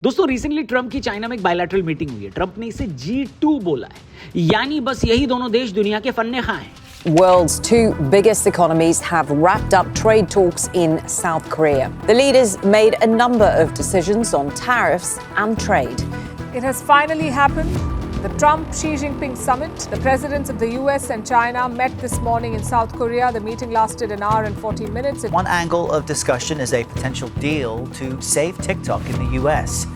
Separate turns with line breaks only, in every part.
दोस्तों recently Trump की China में एक बायलैटरल मीटिंग हुई है। ट्रंप ने इसे G2 बोला है, यानी बस यही दोनों देश दुनिया के फन्ने खां हैं।
World's two biggest economies have wrapped up trade talks in South Korea. The leaders made a number of decisions on tariffs and trade.
It has finally happened. The Trump-Xi Jinping summit. The presidents of the US and China met this morning in South Korea. The meeting lasted an hour and 40 minutes.
One angle of discussion is a potential deal to save TikTok in the US.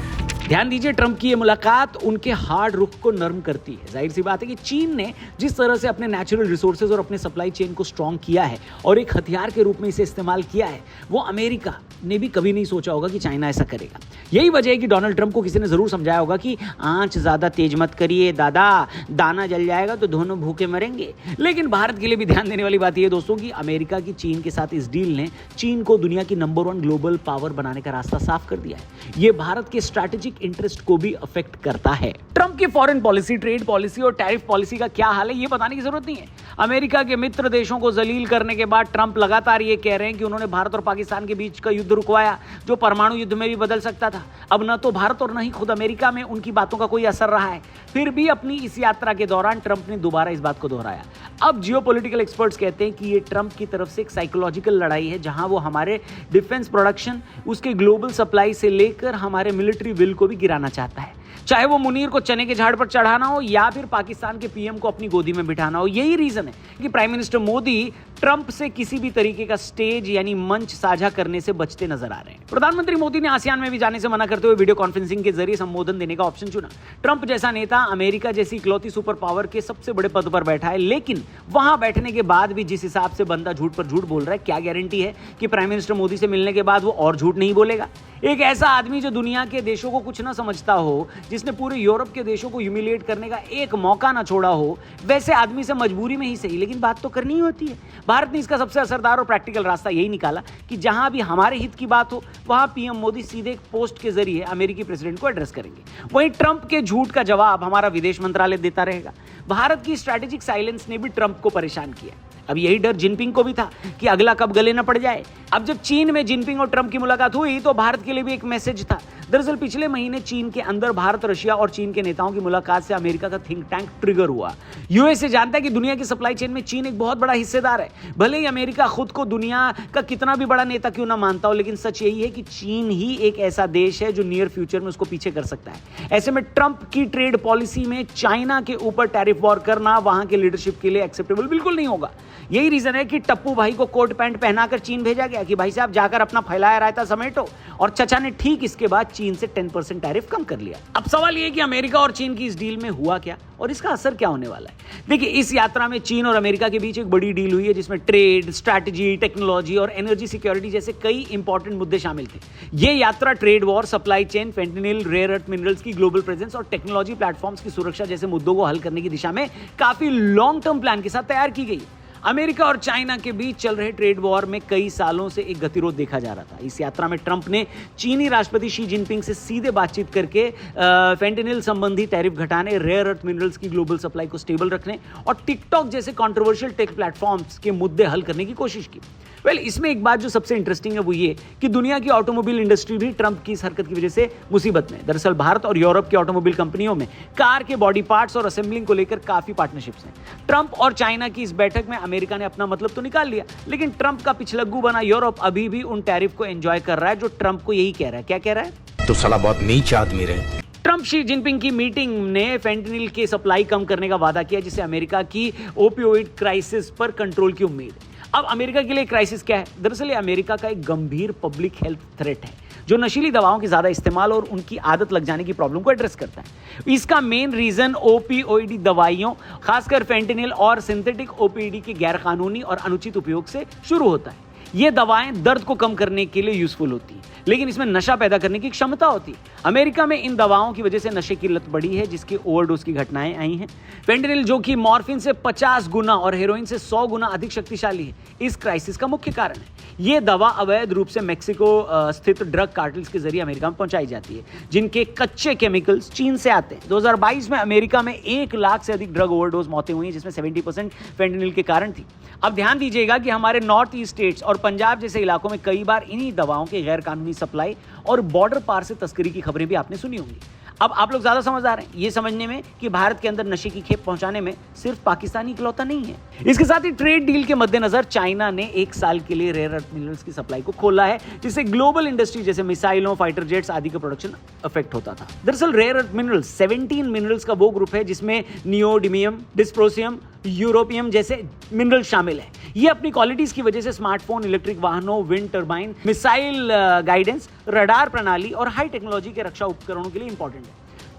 ध्यान दीजिए, Trump की ये मुलाकात उनके hard रुख को नरम करती है। जाहिर सी बात है कि चीन ने जिस तरह से अपने नेचुरल रिसोर्सेज और अपने सप्लाई चेन को स्ट्रॉन्ग किया है और एक हथियार के रूप में इसे इस्तेमाल किया है, वो अमेरिका ने भी कभी नहीं सोचा होगा कि चाइना ऐसा करेगा। यही वजह है कि डोनाल्ड ट्रंप को किसी ने जरूर समझाया होगा कि आंच ज्यादा तेज मत करिए दादा, दाना जल जाएगा तो दोनों भूखे मरेंगे। लेकिन भारत के लिए भी ध्यान देने वाली बात यह दोस्तों कि अमेरिका की चीन के साथ इस डील ने चीन को दुनिया की नंबर 1 ग्लोबल पावर बनाने का रास्ता साफ कर दिया है। ये भारत के स्ट्रैटेजिक इंटरेस्ट को भी अफेक्ट करता है। ट्रंप की फॉरेन पॉलिसी, ट्रेड पॉलिसी और टैरिफ पॉलिसी का क्या हाल है ये बताने की जरूरत नहीं है। अमेरिका के मित्र देशों को जलील करने के बाद ट्रंप लगातार ये कह रहे हैं कि उन्होंने भारत और पाकिस्तान के बीच का युद्ध रुकवाया जो परमाणु युद्ध में भी बदल सकता था। अब न तो भारत और न ही खुद अमेरिका में उनकी बातों का कोई असर रहा है। फिर भी अपनी इस यात्रा के दौरान ट्रंप ने दोबारा इस बात को दोहराया। अब जियोपॉलिटिकल एक्सपर्ट्स कहते हैं कि ये ट्रंप की तरफ से एक साइकोलॉजिकल लड़ाई है, जहां वो हमारे डिफेंस प्रोडक्शन, उसके ग्लोबल सप्लाई से लेकर हमारे मिलिट्री विल को भी गिराना चाहता है। चाहे वो मुनीर को चने के झाड़ पर चढ़ाना हो या फिर पाकिस्तान के पीएम को अपनी गोदी में बिठाना हो। यही रीजन है कि प्राइम मिनिस्टर मोदी ट्रंप से किसी भी तरीके का स्टेज यानी मंच साझा करने से बचते नजर आ रहे हैं। प्रधानमंत्री मोदी ने आसियान में भी जाने से मना करते हुए वीडियो कॉन्फ्रेंसिंग के जरिए संबोधन देने का ऑप्शन चुना। ट्रंप जैसा नेता अमेरिका जैसी इकलौती सुपर पावर के सबसे बड़े पद पर बैठा है, लेकिन वहां बैठने के बाद भी जिस हिसाब से बंदा झूठ पर झूठ बोल रहा है, क्या गारंटी है कि प्राइम मिनिस्टर मोदी से मिलने के बाद वो और झूठ नहीं बोलेगा। एक ऐसा आदमी जो दुनिया के देशों को कुछ ना समझता हो, जिसने पूरे यूरोप के देशों को ह्यूमिलिएट करने का एक मौका ना छोड़ा हो, वैसे आदमी से मजबूरी में ही सही लेकिन बात तो करनी ही होती है। भारत ने इसका सबसे असरदार और प्रैक्टिकल रास्ता यही निकाला कि जहां भी हमारे हित की बात हो वहां पीएम मोदी सीधे एक पोस्ट के जरिए अमेरिकी प्रेसिडेंट को एड्रेस करेंगे। वहीं ट्रंप के झूठ का जवाब हमारा विदेश मंत्रालय देता रहेगा। भारत की स्ट्रैटेजिक साइलेंस ने भी ट्रंप को परेशान किया। अब यही डर जिनपिंग को भी था कि अगला कब गले न पड़ जाए। अब जब चीन में जिनपिंग और ट्रंप की मुलाकात हुई तो भारत के लिए भी एक मैसेज था। दरअसल पिछले महीने चीन के अंदर भारत, रशिया और चीन के नेताओं की मुलाकात से अमेरिका का थिंक टैंक ट्रिगर हुआ। यूएसए जानता है कि दुनिया की सप्लाई चेन में चीन एक बहुत बड़ा हिस्सेदार है। भले ही अमेरिका खुद को दुनिया का कितना भी बड़ा नेता क्यों ना मानता हो, लेकिन सच यही है कि चीन ही एक ऐसा देश है जो नियर फ्यूचर में उसको पीछे कर सकता है। ऐसे में ट्रंप की ट्रेड पॉलिसी में चाइना के ऊपर टैरिफ वॉर करना वहां के लीडरशिप के लिए एक्सेप्टेबल बिल्कुल नहीं होगा। यही रीजन है कि टप्पू भाई को कोट पैंट पहनाकर चीन भेजा गया कि भाई साहब जाकर अपना फैलाया रायता समेटो, और चचा ने ठीक इसके बाद चीन से 10% टैरिफ कम कर लिया। अब सवाल यह है कि अमेरिका और चीन की इस डील में हुआ क्या और इसका असर क्या होने वाला है। देखिए, इस यात्रा में चीन और अमेरिका के बीच एक बड़ी डील हुई है जिसमें ट्रेड, स्ट्रैटेजी, टेक्नोलॉजी और एनर्जी सिक्योरिटी जैसे कई इंपॉर्टेंट मुद्दे शामिल थे। यह यात्रा trade war, supply chain, fentanyl, rare earth minerals की ग्लोबल प्रेजेंस और टेक्नोलॉजी प्लेटफॉर्म्स की सुरक्षा जैसे मुद्दों को हल करने की दिशा में काफी लॉन्ग टर्म प्लान के साथ तैयार की गई। अमेरिका और चाइना के बीच चल रहे ट्रेड वॉर में कई सालों से एक गतिरोध देखा जा रहा था। इस यात्रा में ट्रंप ने चीनी राष्ट्रपति शी जिनपिंग से सीधे बातचीत करके फेंटेनिल संबंधी टैरिफ घटाने, रेयर अर्थ मिनरल्स की ग्लोबल सप्लाई को स्टेबल रखने और टिकटॉक जैसे कंट्रोवर्शियल टेक प्लेटफॉर्म्स के मुद्दे हल करने की कोशिश की। इसमें एक बात जो सबसे इंटरेस्टिंग है वो ये कि दुनिया की ऑटोमोबाइल इंडस्ट्री भी ट्रंप की इस हरकत की वजह से मुसीबत में। दरअसल भारत और यूरोप की ऑटोमोबाइल कंपनियों में कार के बॉडी पार्ट्स और असेंबलिंग को लेकर काफी पार्टनरशिप्स हैं। ट्रंप और चाइना की इस बैठक में अमेरिका ने अपना मतलब तो निकाल लिया, लेकिन ट्रंप का पिछलग्गू बना यूरोप अभी भी उन टैरिफ को एंजॉय कर रहा है जो ट्रंप को यही कह रहा है। क्या कह रहा है?
तो साला बहुत नीच आदमी रहे।
ट्रंप शी जिनपिंग की मीटिंग ने फेंटेनिल की सप्लाई कम करने का वादा किया, जिससे अमेरिका की ओपियोइड क्राइसिस पर कंट्रोल की उम्मीद है। अब अमेरिका के लिए क्राइसिस क्या है? दरअसल ये अमेरिका का एक गंभीर पब्लिक हेल्थ थ्रेट है जो नशीली दवाओं के ज्यादा इस्तेमाल और उनकी आदत लग जाने की प्रॉब्लम को एड्रेस करता है। इसका मेन रीजन ओपीओइडी दवाइयों, खासकर फेंटेनिल और सिंथेटिक ओपीडी के गैरकानूनी और अनुचित उपयोग से शुरू होता है। ये दवाएं दर्द को कम करने के लिए यूजफुल होती हैं, लेकिन इसमें नशा पैदा करने की क्षमता होती है। अमेरिका में इन दवाओं की वजह से नशे की लत बढ़ी है, जिसकी ओवरडोज की घटनाएं आई हैं। फेंटेनिल जो कि मॉर्फिन से 50 गुना और हेरोइन से 100 गुना अधिक शक्तिशाली है, इस क्राइसिस का मुख्य कारण है। ये दवा अवैध रूप से मेक्सिको स्थित ड्रग कार्टेल्स के जरिए अमेरिका में पहुंचाई जाती है, जिनके कच्चे केमिकल्स चीन से आते हैं। 2022 में अमेरिका में 1 लाख से अधिक ड्रग ओवरडोज मौतें हुई हैं, जिसमें 70% फेंटेनिल के कारण थी। अब ध्यान दीजिएगा कि हमारे नॉर्थ ईस्ट स्टेट्स और पंजाब जैसे इलाकों में कई बार इन्हीं दवाओं के गैर कानूनी सप्लाई और बॉर्डर पार से तस्करी की खबरें भी आपने सुनी होंगी। अब आप लोग ज्यादा समझदार हैं ये समझने में कि भारत के अंदर नशे की खेप पहुंचाने में सिर्फ पाकिस्तानी इकलौता नहीं है। इसके साथ ही ट्रेड डील के मद्देनजर चाइना ने 1 साल के लिए रेयर अर्थ मिनरल्स की सप्लाई को खोला है, जिससे ग्लोबल इंडस्ट्री जैसे मिसाइलों, फाइटर जेट्स आदि का प्रोडक्शन अफेक्ट होता था। दरअसल रेयर अर्थ मिनरल्स 17 मिनरल्स का वो ग्रुप है जिसमें नियोडिमियम, डिस्प्रोसियम, यूरोपियम जैसे मिनरल शामिल है। ये अपनी क्वालिटीज की वजह से स्मार्टफोन, इलेक्ट्रिक वाहनों, wind turbine, missile guidance, radar प्रणाली और हाई टेक्नोलॉजी के रक्षा उपकरणों के लिए इंपॉर्टेंट है।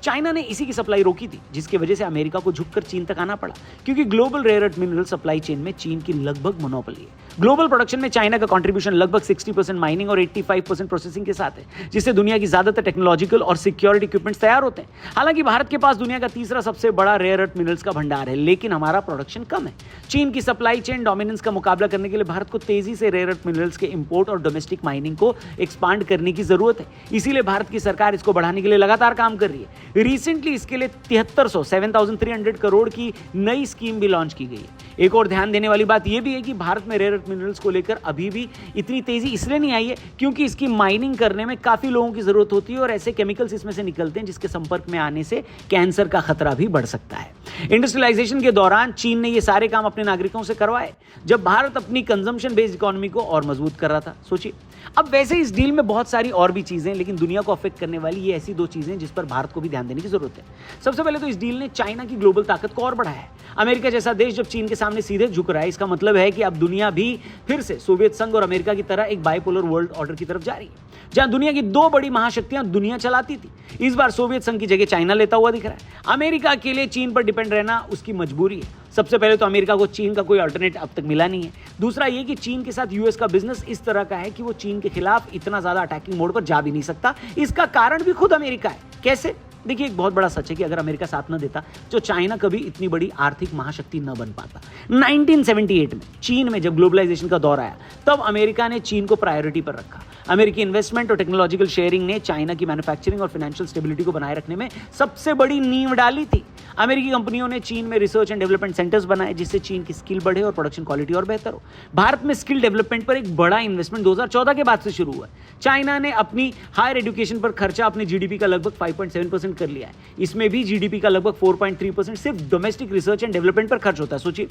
चाइना ने इसी की सप्लाई रोकी थी, जिसकी वजह से अमेरिका को झुककर चीन तक आना पड़ा, क्योंकि global rare earth mineral supply chain में चीन की लगभग मोनोपोली है। ग्लोबल प्रोडक्शन में चाइना का कंट्रीब्यूशन लगभग 60% माइनिंग और 85% प्रोसेसिंग के साथ है, जिससे दुनिया की ज्यादातर टेक्नोलॉजिकल और सिक्योरिटी इक्विपमेंट्स तैयार होते हैं। हालांकि भारत के पास दुनिया का तीसरा सबसे बड़ा रेयर अर्थ मिनरल्स का भंडार है, लेकिन हमारा प्रोडक्शन कम है। चीन की सप्लाई चेन डोमिनेंस का मुकाबला करने के लिए भारत को तेजी से रेयर अर्थ मिनरल्स के इंपोर्ट और डोमेस्टिक माइनिंग को एक्सपांड करने की जरूरत है। इसीलिए भारत की सरकार इसको बढ़ाने के लिए लगातार काम कर रही है। रिसेंटली इसके लिए 7300 करोड़ की नई स्कीम भी लॉन्च की गई है। एक और ध्यान देने वाली बात यह भी है कि भारत में रेयर अर्थ मिनरल्स को लेकर अभी भी इतनी तेजी इसलिए नहीं आई है क्योंकि इसकी माइनिंग करने में काफी लोगों की जरूरत होती है और ऐसे केमिकल्स इसमें से निकलते हैं जिसके संपर्क में आने से कैंसर का खतरा भी बढ़ सकता है। इंडस्ट्रियलाइजेशन के दौरान चीन ने ये सारे काम अपने नागरिकों से करवाए, जब भारत अपनी कंजम्पशन बेस्ड इकोनॉमी को और मजबूत कर रहा था। सोचिए, अब वैसे इस डील में बहुत सारी और भी चीजें, लेकिन दुनिया को अफेक्ट करने वाली ये ऐसी 2 चीजें जिस पर भारत को भी ध्यान देने की जरूरत है। सबसे पहले तो इस डील ने चाइना की ग्लोबल ताकत को और बढ़ाया है। अमेरिका जैसा देश जब चीन के सामने सीधे झुक रहा है, इसका मतलब है कि अब दुनिया भी फिर से सोवियत संघ और अमेरिका की तरह एक बाइपोलर वर्ल्ड ऑर्डर की तरफ जा रही है, जहां दुनिया की 2 बड़ी महाशक्तियां दुनिया चलाती थी। इस बार सोवियत संघ की जगह चाइना लेता हुआ दिख रहा है। अमेरिका के लिए चीन पर डिपेंड रहना उसकी मजबूरी है। सबसे पहले तो अमेरिका को चीन का कोई अल्टरनेट अब तक मिला नहीं है। दूसरा ये कि चीन के साथ यूएस का बिजनेस इस तरह का है कि वो चीन के खिलाफ इतना ज्यादा अटैकिंग मोड पर जा भी नहीं सकता। इसका कारण भी खुद अमेरिका है। कैसे? देखिए, एक बहुत बड़ा सच है कि अगर अमेरिका साथ न देता तो चाइना कभी इतनी बड़ी आर्थिक महाशक्ति न बन पाता। 1978 में चीन में जब ग्लोबलाइजेशन का दौर आया, तब अमेरिका ने चीन को प्रायोरिटी पर रखा। अमेरिकी इन्वेस्टमेंट और टेक्नोलॉजिकल शेयरिंग ने चाइना की मैन्युफैक्चरिंग और फाइनेंशियल स्टेबिलिटी को बनाए रखने में सबसे बड़ी नींव डाली थी। अमेरिकी कंपनियों ने चीन में रिसर्च एंड डेवलपमेंट सेंटर्स बनाए, जिससे चीन की स्किल बढ़े और प्रोडक्शन क्वालिटी और बेहतर हो। भारत में स्किल डेवलपमेंट पर एक बड़ा इन्वेस्टमेंट 2014 के बाद से शुरू हुआ है। चाइना ने अपनी हायर एजुकेशन पर खर्चा अपने जीडीपी का लगभग 5.7% कर लिया है। इसमें भी जीडीपी का लगभग 4.3% सिर्फ डोमेस्टिक रिसर्च एंड डेवलपमेंट पर खर्च होता है। सोचिए,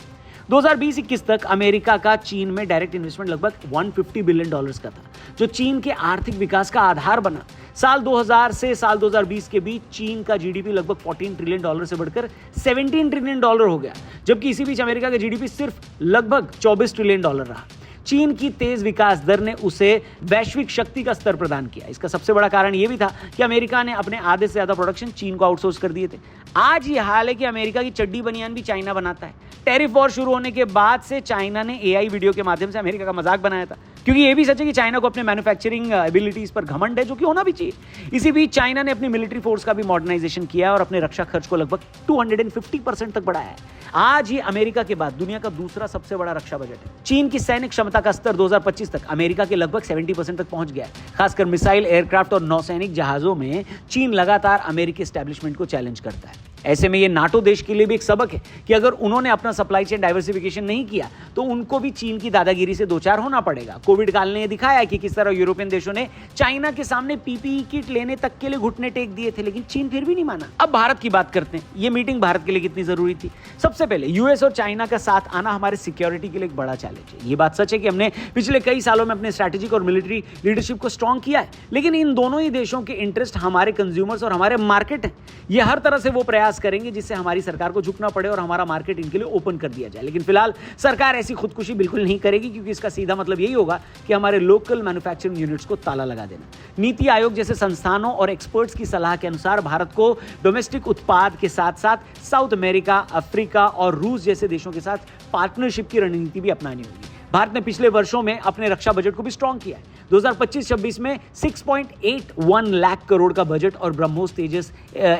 2020-21 तक अमेरिका का चीन में डायरेक्ट इन्वेस्टमेंट लगभग $150 बिलियन का था, जो चीन के आर्थिक विकास का आधार बना। साल 2000 से साल 2020 के बीच चीन का जीडीपी लगभग $14 ट्रिलियन से बढ़कर $17 ट्रिलियन हो गया, जबकि इसी बीच अमेरिका का जीडीपी सिर्फ लगभग $24 ट्रिलियन रहा। चीन की तेज विकास दर ने उसे वैश्विक शक्ति का स्तर प्रदान किया। इसका सबसे बड़ा कारण यह भी था कि अमेरिका ने अपने आधे से ज्यादा प्रोडक्शन चीन को आउटसोर्स कर दिए थे। आज ये हाल है कि अमेरिका की चड्डी बनियान भी चाइना बनाता है। टैरिफ वॉर शुरू होने के बाद से चाइना ने एआई वीडियो के माध्यम से अमेरिका का मजाक बनाया था, क्योंकि ये भी सच है कि चाइना को अपने मैन्युफैक्चरिंग एबिलिटीज पर घमंड है, जो कि होना भी चाहिए। इसी बीच चाइना ने अपनी मिलिट्री फोर्स का भी मॉडर्नाइजेशन किया और अपने रक्षा खर्च को लगभग 250% तक बढ़ाया है। आज ये अमेरिका के बाद दुनिया का दूसरा सबसे बड़ा रक्षा बजट है। चीन की सैन्य क्षमता का स्तर 2025 तक अमेरिका के लगभग 70% तक पहुंच गया है। खासकर मिसाइल, एयरक्राफ्ट और नौसैनिक जहाजों में चीन लगातार अमेरिकी एस्टैब्लिशमेंट को चैलेंज करता है। ऐसे में ये नाटो देश के लिए भी एक सबक है कि अगर उन्होंने अपना सप्लाई चेन डाइवर्सिफिकेशन नहीं किया तो उनको भी चीन की दादागिरी से 2-4 होना पड़ेगा। कोविड काल ने दिखाया है कि किस तरह यूरोपियन देशों ने चाइना के सामने पीपीई किट लेने तक के लिए घुटने टेक दिए थे, लेकिन चीन फिर भी नहीं माना। अब भारत की बात करते हैं। ये मीटिंग भारत के लिए कितनी जरूरी थी? सबसे पहले यूएस और चाइना का साथ आना हमारे सिक्योरिटी के लिए एक बड़ा चैलेंज है। ये बात सच है कि हमने पिछले कई सालों में अपने स्ट्रैटेजिक और मिलिट्री लीडरशिप को स्ट्रॉन्ग किया है, लेकिन इन दोनों ही देशों के इंटरेस्ट हमारे कंज्यूमर्स और हमारे मार्केट है। ये हर तरह से वो प्रयास करेंगे जिससे हमारी सरकार को झुकना पड़े और हमारा मार्केट इनके लिए ओपन कर दिया जाए। लेकिन फिलहाल सरकार ऐसी खुदकुशी बिल्कुल नहीं करेगी, क्योंकि इसका सीधा मतलब यही होगा कि हमारे लोकल मैन्युफैक्चरिंग यूनिट्स को ताला लगा देना। नीति आयोग जैसे संस्थानों और एक्सपर्ट्स की सलाह के अनुसार भारत को डोमेस्टिक उत्पाद के साथ साथ साउथ अमेरिका, अफ्रीका और रूस जैसे देशों के साथ पार्टनरशिप की रणनीति भी अपनानी होगी। भारत ने पिछले वर्षों में अपने रक्षा बजट को भी स्ट्रॉन्ग किया है। 2025-26 में 6.81 लाख करोड़ का बजट और ब्रह्मोस, तेजस,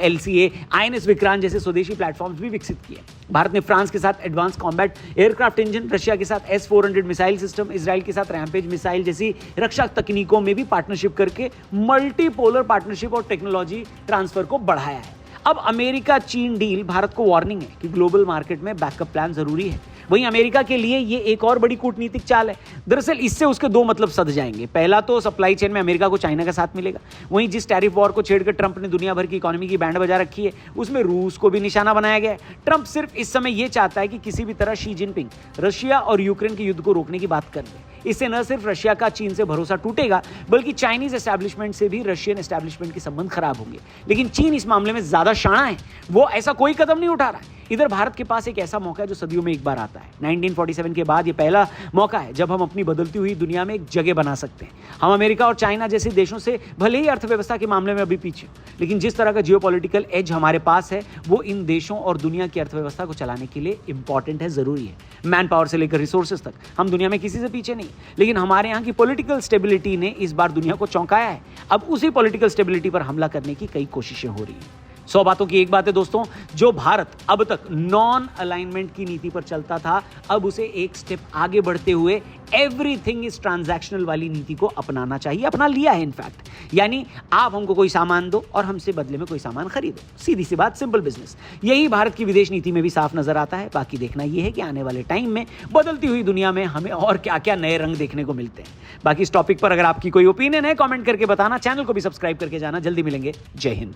LCA, INS विक्रांत जैसे स्वदेशी प्लेटफॉर्म्स भी विकसित किए। भारत ने फ्रांस के साथ advance combat aircraft engine, Russia के साथ S-400 मिसाइल सिस्टम, इजराइल के साथ रैम्पेज मिसाइल जैसी रक्षा तकनीकों में भी पार्टनरशिप करके मल्टीपोलर पार्टनरशिप और टेक्नोलॉजी ट्रांसफर को बढ़ाया है। अब अमेरिका चीन डील भारत को वार्निंग है कि ग्लोबल मार्केट में बैकअप प्लान जरूरी है। वहीं अमेरिका के लिए ये एक और बड़ी कूटनीतिक चाल है। दरअसल इससे उसके दो मतलब सध जाएंगे। पहला तो सप्लाई चेन में अमेरिका को चाइना का साथ मिलेगा। वहीं जिस टैरिफ वॉर को छेड़कर ट्रंप ने दुनिया भर की इकोनॉमी की बैंड बजा रखी है, उसमें रूस को भी निशाना बनाया गया है। ट्रंप सिर्फ इस समय यह चाहता है कि किसी भी तरह शी जिनपिंग रशिया और यूक्रेन के युद्ध को रोकने की बात कर ले। इससे न सिर्फ रशिया का चीन से भरोसा टूटेगा, बल्कि चाइनीज एस्टैब्लिशमेंट से भी रशियन एस्टैब्लिशमेंट के संबंध खराब होंगे। लेकिन चीन इस मामले में ज्यादा शाना है, वो ऐसा कोई कदम नहीं उठा रहा है। इधर भारत के पास एक ऐसा मौका है जो सदियों में एक बार आता है। 1947 के बाद ये पहला मौका है जब हम अपनी बदलती हुई दुनिया में एक जगह बना सकते हैं। हम अमेरिका और चाइना जैसे देशों से भले ही अर्थव्यवस्था के मामले में अभी पीछे, लेकिन जिस तरह का जियोपॉलिटिकल एज हमारे पास है, वो इन देशों और दुनिया की अर्थव्यवस्था को चलाने के लिए इंपॉर्टेंट है, जरूरी है। मैन पावर से लेकर रिसोर्सेज तक हम दुनिया में किसी से पीछे नहीं, लेकिन हमारे यहाँ की पॉलिटिकल स्टेबिलिटी ने इस बार दुनिया को चौंकाया है। अब उसी पॉलिटिकल स्टेबिलिटी पर हमला करने की कई कोशिशें हो रही हैं। 100 बातों की एक बात है दोस्तों, जो भारत अब तक नॉन अलाइनमेंट की नीति पर चलता था, अब उसे एक स्टेप आगे बढ़ते हुए एवरीथिंग इज ट्रांजैक्शनल वाली नीति को अपनाना चाहिए। अपना लिया है इनफैक्ट। यानी आप हमको कोई सामान दो और हमसे बदले में कोई सामान खरीदो। सीधी सी बात, सिंपल बिजनेस। यही भारत की विदेश नीति में भी साफ नजर आता है। बाकी देखना यह है कि आने वाले टाइम में बदलती हुई दुनिया में हमें और क्या क्या नए रंग देखने को मिलते हैं। बाकी इस टॉपिक पर अगर आपकी कोई ओपिनियन है, कमेंट करके बताना। चैनल को भी सब्सक्राइब करके जाना। जल्दी मिलेंगे। जय हिंद।